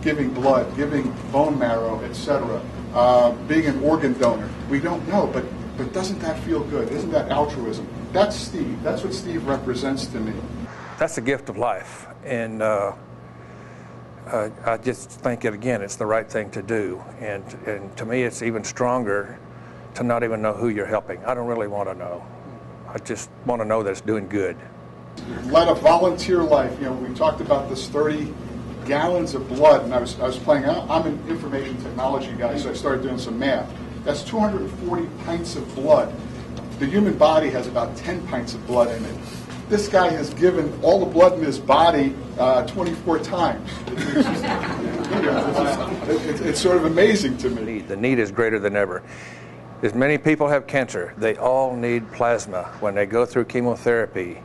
giving blood, giving bone marrow, etc., being an organ donor. We don't know, but doesn't that feel good? Isn't that altruism? That's Steve. That's what Steve represents to me. That's a gift of life, and I just think it's the right thing to do. And to me, it's even stronger to not even know who you're helping. I don't really want to know. I just want to know that it's doing good. Led a volunteer life. You know, we talked about this 30 gallons of blood, and I was playing. I'm an information technology guy, so I started doing some math. That's 240 pints of blood. The human body has about 10 pints of blood in it. This guy has given all the blood in his body 24 times. It's sort of amazing to me. The need is greater than ever. As many people have cancer, they all need plasma. When they go through chemotherapy,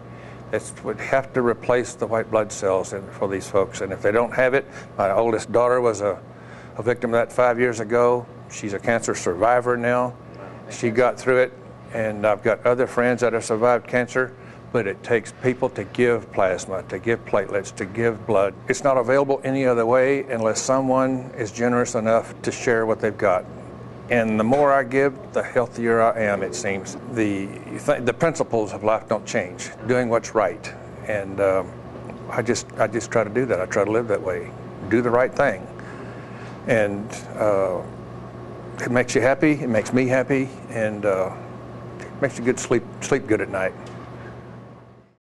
it would have to replace the white blood cells for these folks. And if they don't have it, my oldest daughter was a victim of that 5 years ago. She's a cancer survivor now. She got through it, and I've got other friends that have survived cancer. But it takes people to give plasma, to give platelets, to give blood. It's not available any other way unless someone is generous enough to share what they've got. And the more I give, the healthier I am, it seems. The principles of life don't change, doing what's right. And I just try to do that. I try to live that way, do the right thing. And it makes you happy, it makes me happy, and it makes you sleep good at night.